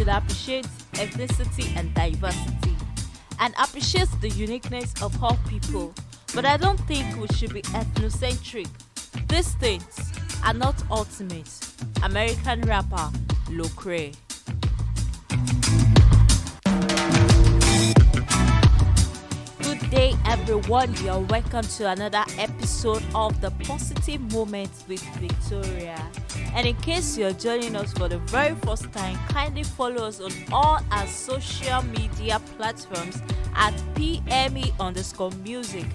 should appreciate ethnicity and diversity and appreciate the uniqueness of all people. But I don't think we should be ethnocentric. These things are not ultimate. American rapper Locre. Good day, everyone. You're welcome to another episode of the Positive Moments with Victoria. And in case you're joining us for the very first time, kindly follow us on all our social media platforms at PME_music.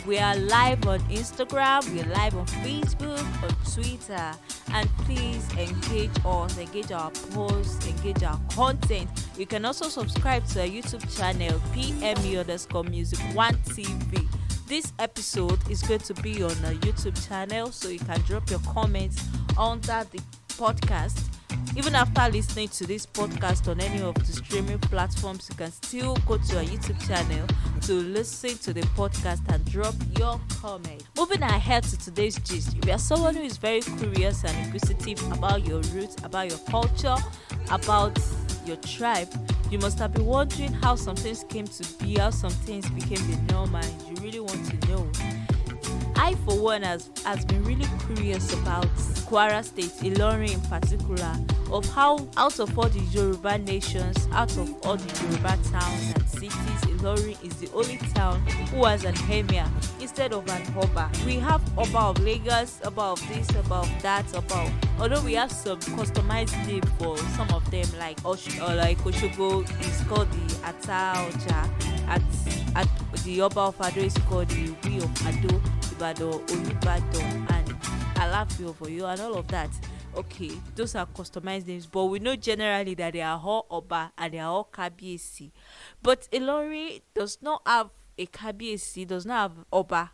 We are live on Instagram, we're live on Facebook, on Twitter, and please engage us, engage our posts, engage our content. You can also subscribe to our YouTube channel, PME_music1TV. This episode is going to be on our YouTube channel, so you can drop your comments under the podcast. Even after listening to this podcast on any of the streaming platforms, you can still go to our YouTube channel to listen to the podcast and drop your comment. Moving ahead to today's gist, if you are someone who is very curious and inquisitive about your roots, about your culture, about your tribe, you must have been wondering how some things came to be, how some things became the norm, and you really want to know. I, for one, has been really curious about Kwara State, Ilorin in particular, of how out of all the Yoruba nations, out of all the Yoruba towns and cities, Ilorin is the only town who has an Emir instead of an Oba. We have Oba of Lagos, Oba of this, Oba of that, although we have some customized name for some of them, like Oshogo is called the Ata Oja, at the Oba of Ado is called the We of Ado, Ibadan, Olubadan, and Alafio for you, and all of that. Okay, those are customized names, but we know generally that they are all Oba and they are all Kabiyesi. But Ilorin does not have a Kabiyesi, does not have Oba.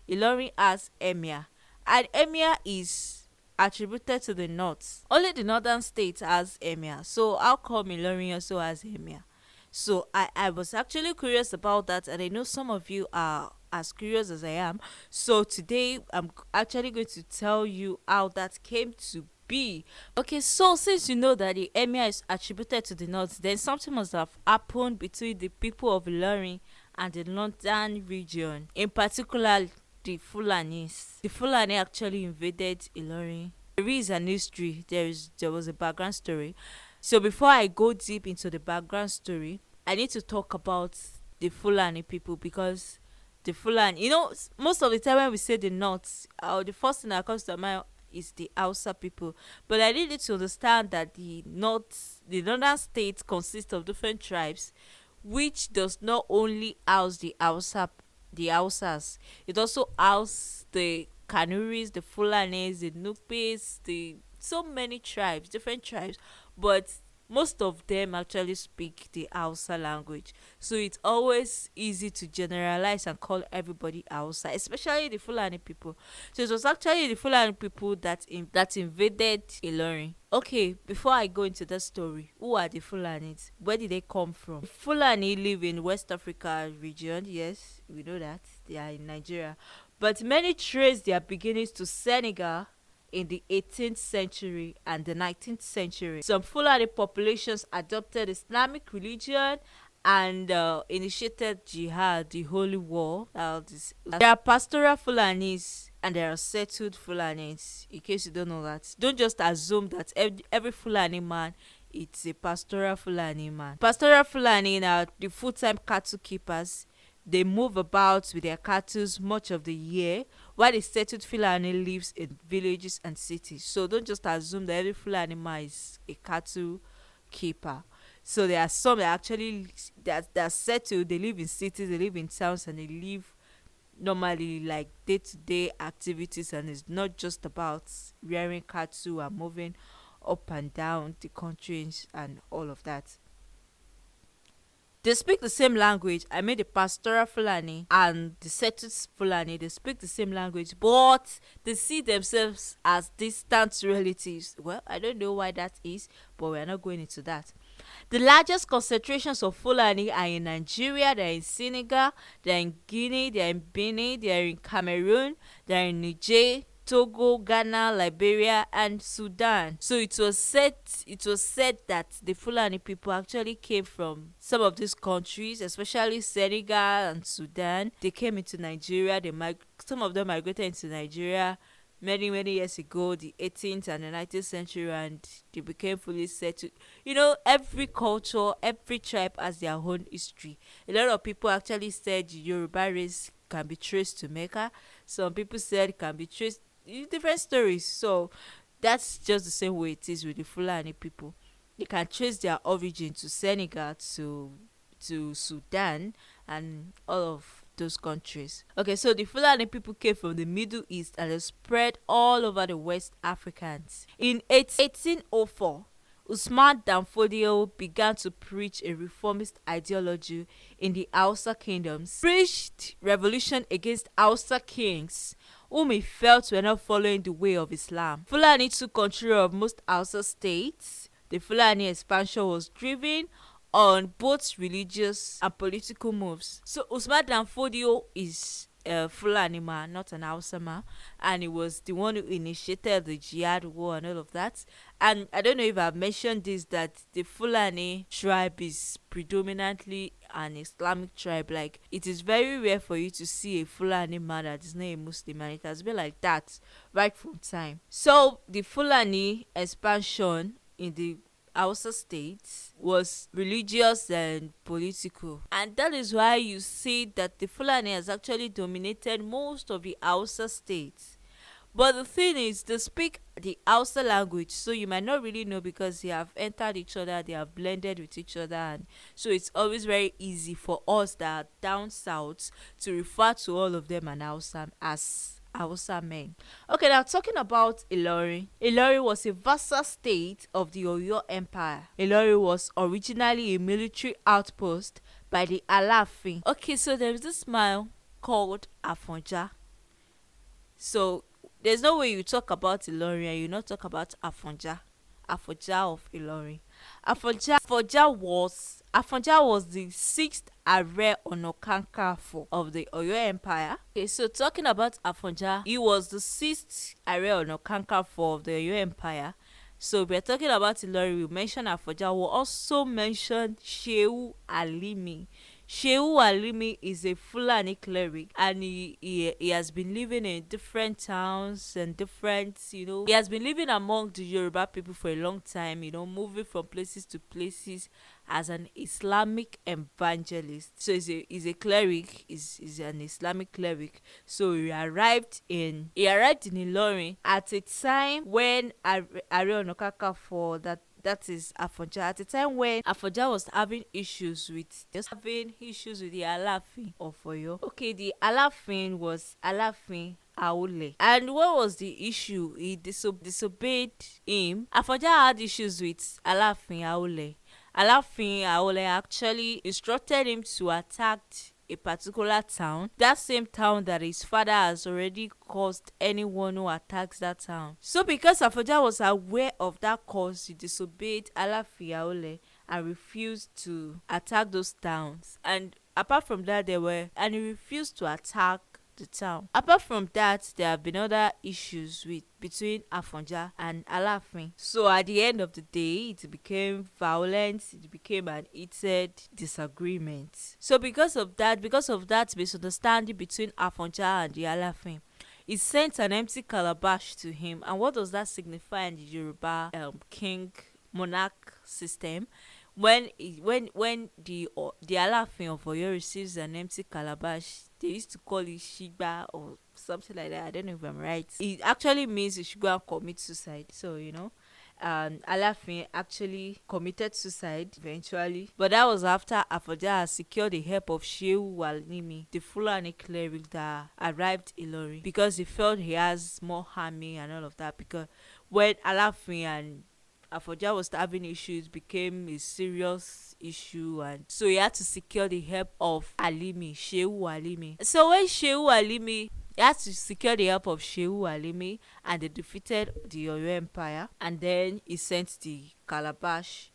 Ilorin has Emir, and Emir is attributed to the north. Only the northern states has Emir. So how come Ilorin also has Emir? So I was actually curious about that, and I know some of you are as curious as I am. So today I'm actually going to tell you how that came to be. Okay, so since you know that the Emir is attributed to the north, then something must have happened between the people of Ilorin and the northern region, in particular the Fulanis. The Fulani actually invaded Ilorin. There is an history, there was a background story. So before I go deep into the background story, I need to talk about the Fulani people, because the Fulani, most of the time when we say the north, the first thing that comes to mind is the Hausa people. But I need you to understand that the northern states consist of different tribes, which does not only house the Hausas, it also houses the Kanuris, the Fulanis, the Nupes, so many tribes, different tribes, but most of them actually speak the Hausa language. So it's always easy to generalize and call everybody Hausa, especially the Fulani people. So it was actually the Fulani people that invaded Ilorin. Okay, before I go into the story, who are the Fulanis? Where did they come from? Fulani live in West Africa region. Yes, we know that. They are in Nigeria. But many trace their beginnings to Senegal in the 18th century and the 19th century. Some Fulani populations adopted Islamic religion and initiated jihad, the holy war. There are pastoral Fulanis and there are settled Fulanis. In case you don't know that, don't just assume that every Fulani man is a pastoral Fulani man. Pastoral Fulani are the full-time cattle keepers. They move about with their cattle much of the year, while the settled Fulani lives in villages and cities. So don't just assume that every Fulani man is a cattle keeper. So there are some that actually they're settled, they live in cities, they live in towns, and they live normally like day-to-day activities, and it's not just about rearing cattle and moving up and down the country and all of that. They speak the same language. I mean, the pastoral Fulani and the settled Fulani, they speak the same language, but they see themselves as distant relatives. Well, I don't know why that is, but we're not going into that. The largest concentrations of Fulani are in Nigeria, they're in Senegal, they're in Guinea, they're in Benin, they're in Cameroon, they're in Niger, Togo, Ghana, Liberia, and Sudan. So it was said that the Fulani people actually came from some of these countries, especially Senegal and Sudan. They came into Nigeria. Some of them migrated into Nigeria many years ago, the 18th and the 19th century, and they became fully settled. Every culture, every tribe has their own history. A lot of people actually said the Yoruba race can be traced to Mecca. Some people said it can be traced, different stories. So that's just the same way it is with the Fulani people. They can trace their origin to Senegal, to Sudan, and all of those countries. Okay, so the Fulani people came from the Middle East and they spread all over the West Africans. In 1804, Usman Danfodio began to preach a reformist ideology in the Hausa kingdoms, preached revolution against Hausa kings whom he felt were not following the way of Islam. Fulani took control of most Hausa states. The Fulani expansion was driven on both religious and political moves. So Usman Danfodio is a Fulani man, not an Hausa man, and he was the one who initiated the jihad war and all of that. And I don't know if I've mentioned this, that the Fulani tribe is predominantly an Islamic tribe. Like, it is very rare for you to see a Fulani man that is not a Muslim, and it has been like that right from time. So the Fulani expansion in the Hausa states was religious and political, and that is why you see that the Fulani has actually dominated most of the Hausa states. But the thing is, they speak the Hausa language, so you might not really know, because they have entered each other, they have blended with each other, and so it's always very easy for us that are down south to refer to all of them as Hausa men. Okay, now talking about Ilorin. Ilorin was a vassal state of the Oyo Empire. Ilorin was originally a military outpost by the Alafin. Okay, so there is this man called Afonja. So there's no way you talk about Ilorin and you not talk about Afonja. Afonja of Ilorin. Afonja was the sixth Ààrẹ Ọ̀nà Kakanfò of the Oyo Empire. Okay, so talking about Afonja, he was the sixth Ààrẹ Ọ̀nà Kakanfò of the Oyo Empire. So we're talking about Ilorin, we mentioned Afonja, we'll also mention Shehu Alimi. Shehu Alimi is a Fulani cleric, and he has been living in different towns and different, he has been living among the Yoruba people for a long time, moving from places to places as an Islamic evangelist. So he's a cleric, he's an Islamic cleric. So he arrived in Ilorin at a time when Ààrẹ Ọ̀nà Kakanfò, that is Afonja, at a time when Afonja was having issues with the Alafin of Oyo. Okay, the Alafin was Alafin Aule. And what was the issue? He disobeyed him. Afonja had issues with Alafin Aule. Alafin Aule actually instructed him to attack a particular town, that same town that his father has already caused anyone who attacks that town. So because Afonja was aware of that cause, he disobeyed Alafin Aule and refused to attack those towns. And apart from that, he refused to attack the town. Apart from that, there have been other issues between Afonja and Alafin. So at the end of the day, it became violence, it became an heated disagreement. So because of that misunderstanding between Afonja and the Alafin, he sent an empty calabash to him. And what does that signify in the Yoruba king monarch system? When the Alafin of Oyo receives an empty calabash, they used to call it Shigba or something like that. I don't know if I'm right. It actually means you should go and commit suicide. So Alafin actually committed suicide eventually, but that was after Afonja had secured the help of Shehu Alimi, the Fulani cleric that arrived in Ilorin, because he felt he has more army and all of that. Because when Alafin and Afonja was having issues, became a serious issue, and so he had to secure the help of Shehu Alimi. So when he had to secure the help of Shehu Alimi, and they defeated the Oyo Empire, and then he sent the calabash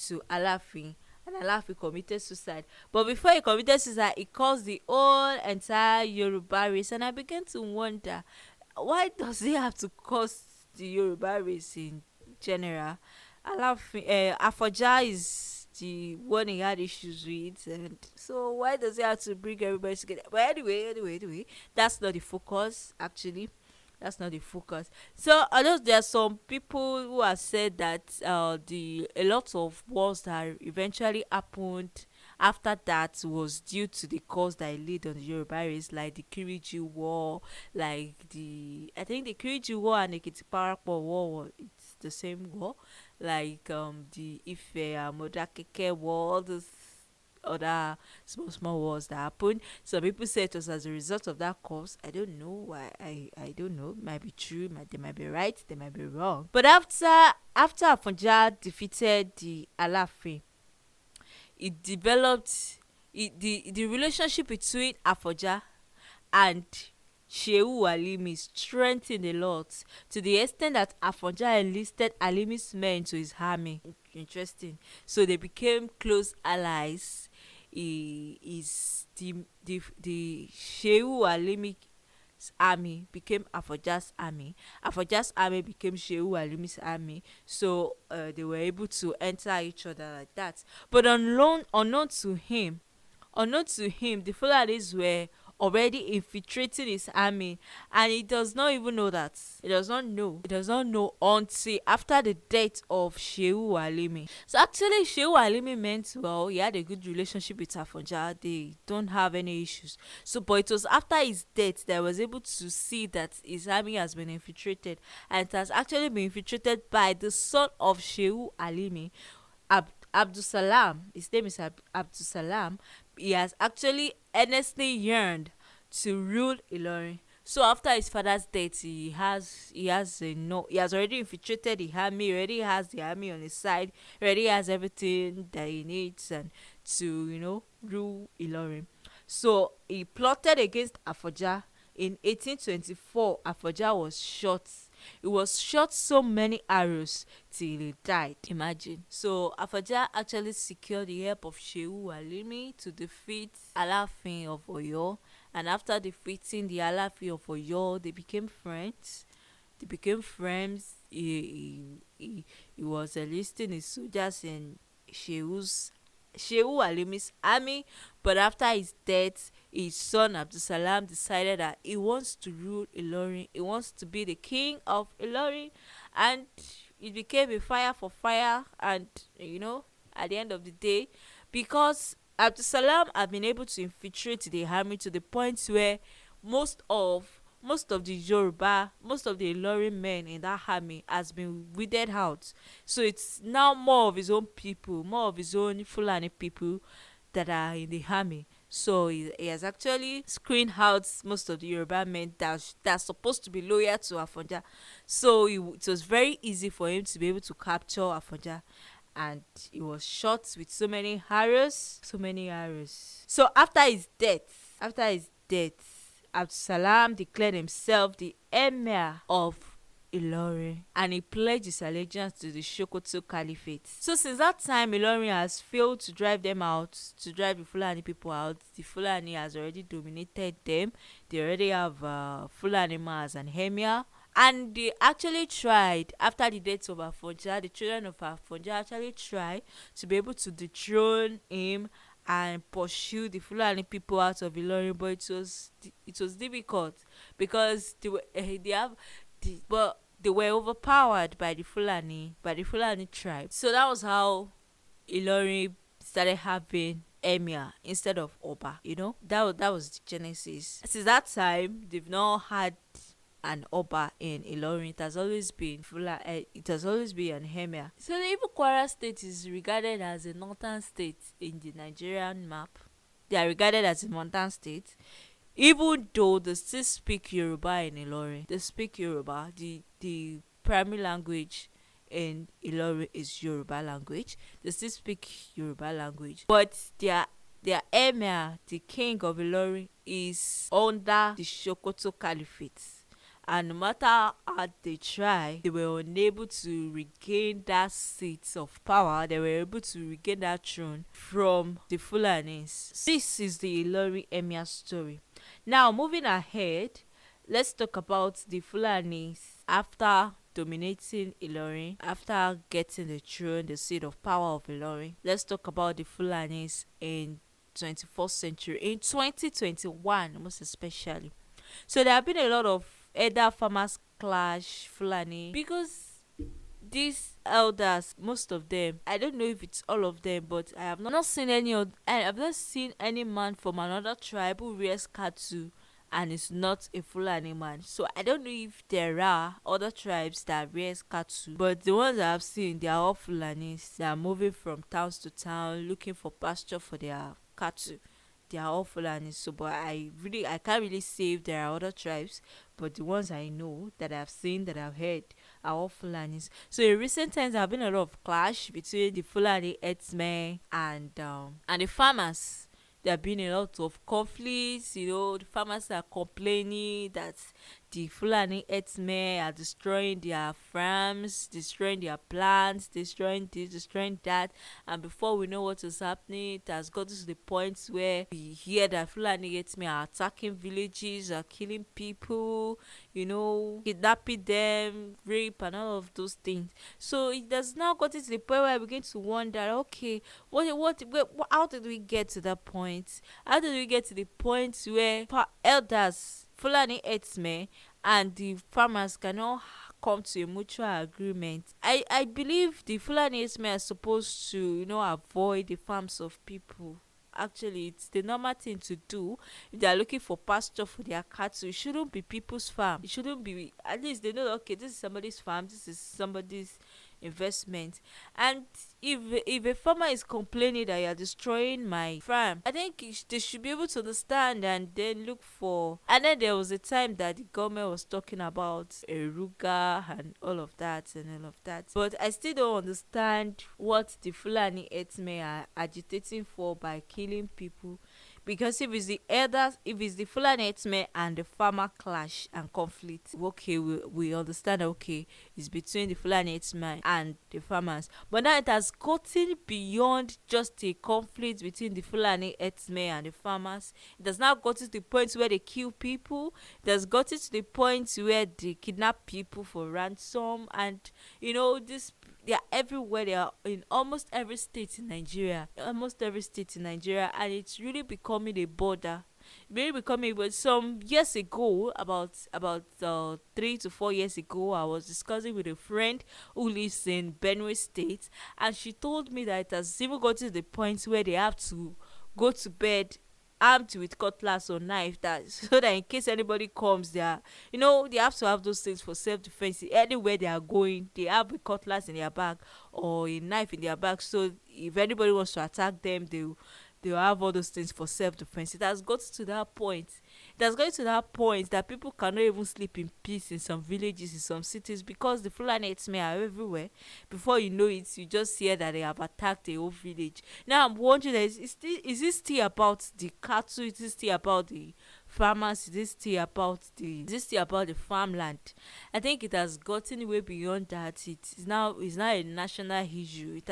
to Alafin, and Alafin committed suicide. But before he committed suicide, he caused the whole entire Yoruba race, and I began to wonder, why does it have to cost the Yoruba race in general? Afoja is the one he had issues with, and so why does he have to bring everybody together? But anyway, that's not the focus. Actually, that's not the focus. So I know there are some people who have said that the a lot of wars that eventually happened after that was due to the cause that it laid on the Yoruba race, like the Kiriji War, like the I think the Kiriji War and the Kitiparapa War, it's the same war, like the Ife and Modakeke War, all those other small wars that happened. Some people say it was as a result of that cause. I don't know why. I don't know. It might be true. They might be right. They might be wrong. But after Afonja defeated the Alaafin, it developed the relationship between Afonja and Shehu Alimi strengthened a lot, to the extent that Afonja enlisted Alimi's men to his army. Interesting. So they became close allies. He is the Shehu Alimi's army became Afonja's army. Afonja's army became Shehu Alimi's army. So they were able to enter each other like that. But unknown to him, the Fulanis were already infiltrating his army, and he does not even know that. He does not know. He does not know until after the death of Shehu Alimi. So actually, Shehu Alimi meant well. He had a good relationship with Afonja. They don't have any issues. So, but it was after his death that I was able to see that his army has been infiltrated, and it has actually been infiltrated by the son of Shehu Alimi, Abdul Salam. His name is Abdul Salam. He has actually earnestly yearned to rule Ilorin. So after his father's death, he has he has already infiltrated the army. He already has the army on his side. He already has everything that he needs and to rule Ilorin. So he plotted against Afoja. In 1824, Afoja was shot. He was shot so many arrows till he died. Imagine. So Afoja actually secured the help of Shehu Alimi to defeat Alaafin of Oyo. And after defeating the Alaafin of Oyo, they became friends. He was enlisting his soldiers in Shehu Alimi's army, but after his death, his son Abdusalam decided that he wants to rule Ilorin. He wants to be the king of Ilorin, and it became a fire for fire. And at the end of the day, because Abdusalam had been able to infiltrate the army to the point where most of the Ilorin men in that army has been weeded out. So it's now more of his own people, more of his own Fulani people that are in the army. So he has actually screened out most of the Yoruba men that's supposed to be loyal to Afonja. So it was very easy for him to be able to capture Afonja. And he was shot with so many arrows. So after his death, Abdusalam declared himself the Emir of Ilorin, and he pledged his allegiance to the Sokoto Caliphate. So since that time, Ilorin has failed to drive them out, to drive the Fulani people out. The Fulani has already dominated them. They already have Fulani as an Emir. And they actually tried, after the death of Afonja, the children of Afonja actually tried to be able to dethrone him and pursue the Fulani people out of Ilorin, but it was difficult because they were overpowered by the Fulani tribe. So that was how Ilorin started having Emir instead of Oba. That was the genesis. Since that time, they've not had an Oba in Ilorin. It has always been an Emir. So the Igbo Kwara state is regarded as a northern state in the Nigerian map. They are regarded as a northern state, even though they still speak Yoruba in Ilorin. They speak Yoruba. The primary language in Ilorin is Yoruba language. They still speak Yoruba language, but their Emir, the king of Ilorin, is under the Sokoto Caliphate. And no matter how they try, they were unable to regain that seat of power. They were able to regain that throne from the Fulanis. This is the Ilorin Emir story. Now, moving ahead, let's talk about the Fulanis after dominating Ilorin, after getting the throne, the seat of power of Ilorin. Let's talk about the Fulanis in 21st century, in 2021 most especially. So there have been a lot of elder farmers clash Fulani because these elders, most of them, I don't know if it's all of them, but I have not seen I have not seen any man from another tribe who rears cattle and is not a Fulani man. So I don't know if there are other tribes that rears cattle, but the ones I've seen, they are all Fulanis. They are moving from towns to town looking for pasture for their cattle. They are all Fulani. So, but I can't really say if there are other tribes, but the ones I know that I've seen, that I've heard, are all Fulanis. So in recent times, there have been a lot of clash between the Fulani herdsmen and the farmers. There have been a lot of conflicts. The farmers are complaining that the Fulani herdsmen are destroying their farms, destroying their plants, destroying this, destroying that. And before we know what is happening, it has gotten to the point where we hear that Fulani herdsmen are attacking villages, are killing people, kidnapping them, rape, and all of those things. So it has now gotten to the point where I begin to wonder, okay, how did we get to that point? How did we get to the point where elders, Fulani herdsmen, and the farmers cannot come to a mutual agreement? I believe the Fulani herdsmen are supposed to, avoid the farms of people. Actually, it's the normal thing to do. If they are looking for pasture for their cattle, it shouldn't be people's farm. It shouldn't be, at least they know, okay, this is somebody's farm, this is somebody's investment. And if a farmer is complaining that you are destroying my farm, I think they should be able to understand and then look for. And then there was a time that the government was talking about a ruga and all of that, but I still don't understand what the Fulani herdsmen are agitating for by killing people. Because if it's the Fulani herdsmen and the farmer clash and conflict, okay, we understand that, okay, it's between the Fulani herdsmen and the farmers. But now it has gotten beyond just a conflict between the Fulani herdsmen and the farmers. It has now gotten to the point where they kill people. It has gotten to the point where they kidnap people for ransom. And this, they are everywhere. They are in almost every state in Nigeria. And it's really becoming a border. Really becoming. But some years ago, about 3 to 4 years ago, I was discussing with a friend who lives in Benue State, and she told me that it has even got to the point where they have to go to bed armed with cutlass or knife, that so that in case anybody comes, they have to have those things for self-defense. Anywhere they are going, they have a cutlass in their bag or a knife in their bag, so if anybody wants to attack them, they'll have all those things for self-defense. It has got to that point. It has got to that point that people cannot even sleep in peace in some villages, in some cities, because the Fulani herdsmen are everywhere. Before you know it, you just hear that they have attacked a whole village. Now I'm wondering, is it still about the cattle? Is it still about the farmers? Is it still about the farmland? I think it has gotten way beyond that. It's now a national issue. It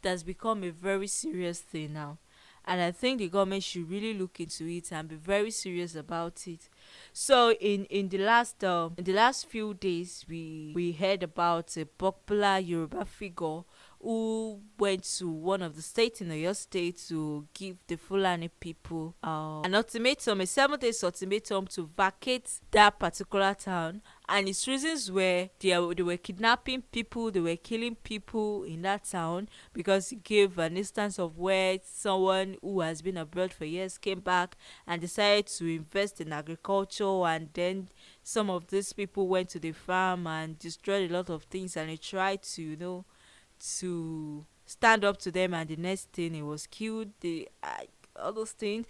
has become a very serious thing now. And I think the government should really look into it and be very serious about it. So in the last few days, we heard about a popular Yoruba figure who went to one of the states in Oyo State to give the Fulani people an ultimatum, a 7 days ultimatum to vacate that particular town. And his reasons were they were kidnapping people, they were killing people in that town, because he gave an instance of where someone who has been abroad for years came back and decided to invest in agriculture, and then some of these people went to the farm and destroyed a lot of things, and he tried to to stand up to them, and the next thing he was killed, all those things.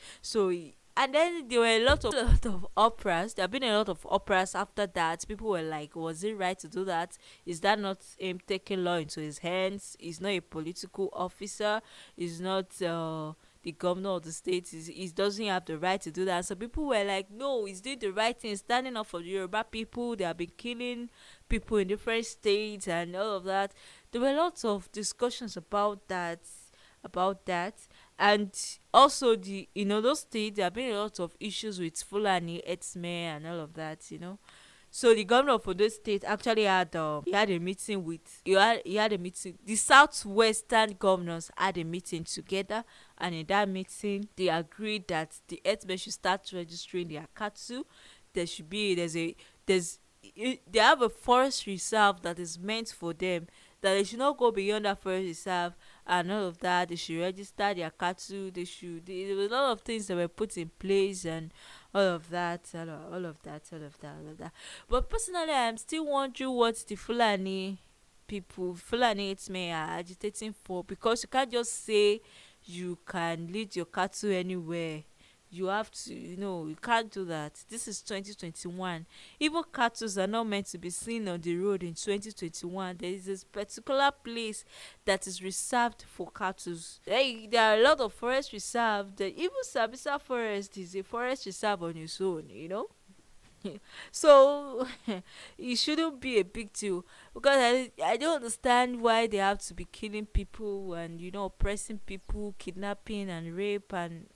And then there were a lot of operas. There have been a lot of operas after that. People were like, was it right to do that? Is that not him taking law into his hands? He's not a political officer. He's not the governor of the state. He doesn't have the right to do that. So people were like, no, he's doing the right thing, standing up for the Yoruba people. They have been killing people in different states and all of that. There were lots of discussions about that. And also those states there have been a lot of issues with Fulani Herdsmen and all of that. So the governor of those state actually had a meeting with he had a meeting. The southwestern governors had a meeting together, and in that meeting they agreed that the herdsmen should start registering their cattle. There should be there's they have a forest reserve that is meant for them, that they should not go beyond that forest reserve and all of that. They should register their cattle. There were a lot of things that were put in place, and all of that. But personally, I'm still wondering what the Fulani Herdsmen are agitating for, because you can't just say you can lead your cattle anywhere. You have to, you can't do that. This is 2021. Even cattle are not meant to be seen on the road in 2021. There is this particular place that is reserved for cattle. There are a lot of forest reserve. Even Sabisa Forest is a forest reserve on its own. So it shouldn't be a big deal, because I don't understand why they have to be killing people and oppressing people, kidnapping and rape, and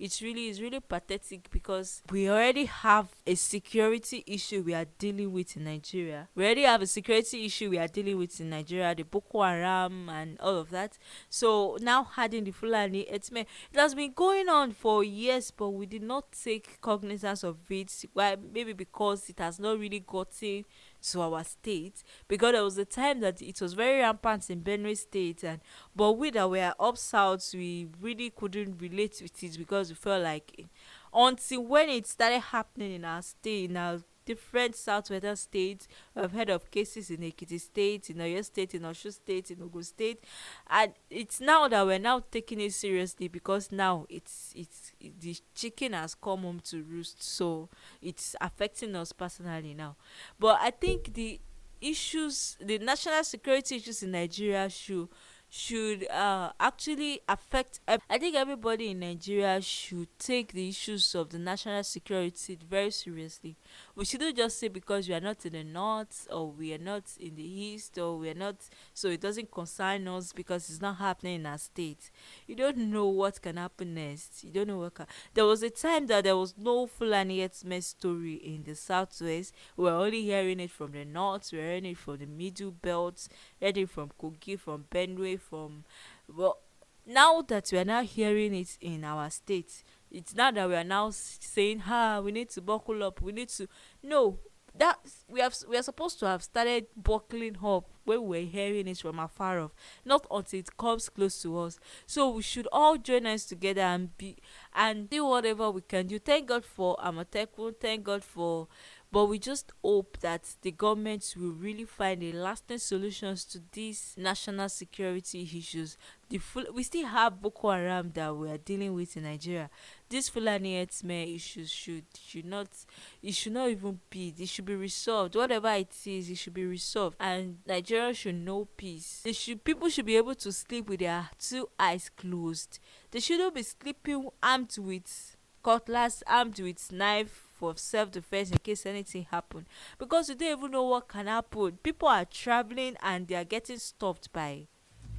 it's really pathetic, because we already have a security issue we are dealing with in Nigeria. The Boko Haram and all of that. So now adding the Fulani, it has been going on for years, but we did not take cognizance of it. Why? Maybe because it has not really gotten to our state, because there was a time that it was very rampant in Benue State, but we that were up south, we really couldn't relate with it, because we felt like until when it started happening in our state, in our different southwestern states. I've heard of cases in Ekiti State, in Oyo State, in Osun State, in Ogun State, and it's now that we're now taking it seriously, because now it's the chicken has come home to roost, so it's affecting us personally now. But I think the national security issues in Nigeria should actually affect I think everybody in Nigeria should take the issues of the national security very seriously. We shouldn't just say because we are not in the north, or we are not in the east, or we are not, so it doesn't concern us because it's not happening in our state. You don't know what can happen next. You don't know there was a time that there was no Fulani Herdsmen story in the southwest. We were only hearing it from the north, we were hearing it from the middle belt, hearing it from Kogi, from Benue, now that we are now hearing it in our state, it's not that we are now saying, we need to buckle up, we need to, no, that we are supposed to have started buckling up when we're hearing it from afar off, not until it comes close to us. So we should all join us together and do whatever we can do. Thank God for Amateku, thank God for, but we just hope that the government will really find a lasting solutions to these national security issues. We still have Boko Haram that we are dealing with in Nigeria. These Fulani Herdsmen issues should not even be. They should be resolved. Whatever it is, it should be resolved. And Nigeria should know peace. People should be able to sleep with their two eyes closed. They shouldn't be sleeping armed with cutlass, armed with knife for self-defense in case anything happen, because you don't even know what can happen. People are traveling and they are getting stopped by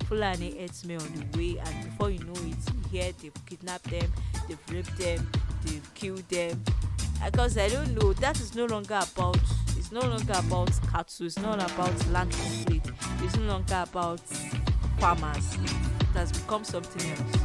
Fulani Herdsmen on the way, and before you know it, you hear they've kidnapped them, they've raped them, they've killed them. Because I don't know, that is no longer about, it's no longer about cattle, it's not about land conflict, it's no longer about farmers. It has become something else.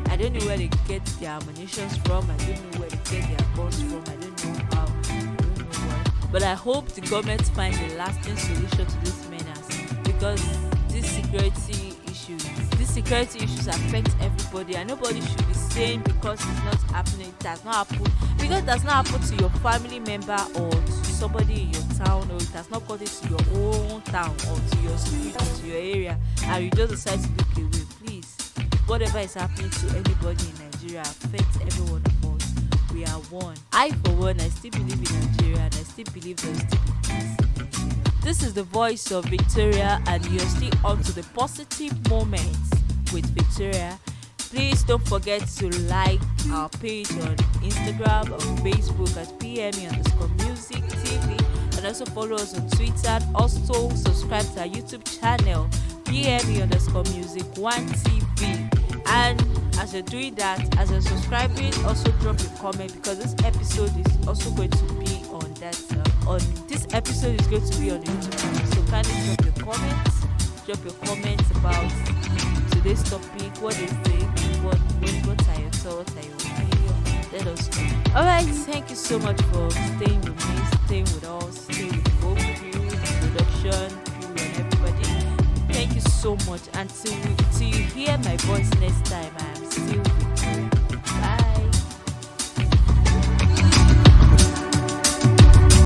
I don't know where they get their ammunition from. I don't know where they get their guns from. I don't know how. I don't know what. But I hope the government finds a lasting solution to this menace, because these security issues affect everybody, and nobody should be saying because it's not happening, it has not happened, because it has not happened to your family member or to somebody in your town, or it has not gotten to your own town or to your street or to your area, and you just decide to look away. Please, whatever is happening to anybody in Nigeria affects every one of us. We are one. I, for one, I still believe in Nigeria, and I still believe there will still be peace in Nigeria. This is the voice of Victoria, and you're still on to the positive moments with Victoria. Please don't forget to like our page on Instagram or Facebook at PME_music TV, and also follow us on Twitter, and also subscribe to our YouTube channel PME_music 1 TV. And as you're doing that, as you're subscribing, also drop your comment, because this episode is also going to be on that. On this episode is going to be on the YouTube channel. So kindly drop your comments about today's topic. What do you think? What are your thoughts? Are your opinion? Let us know. Alright, thank you so much for staying with me, staying with us, staying with both crew, production, crew, and everybody. Thank you so much. Until you hear my voice next time.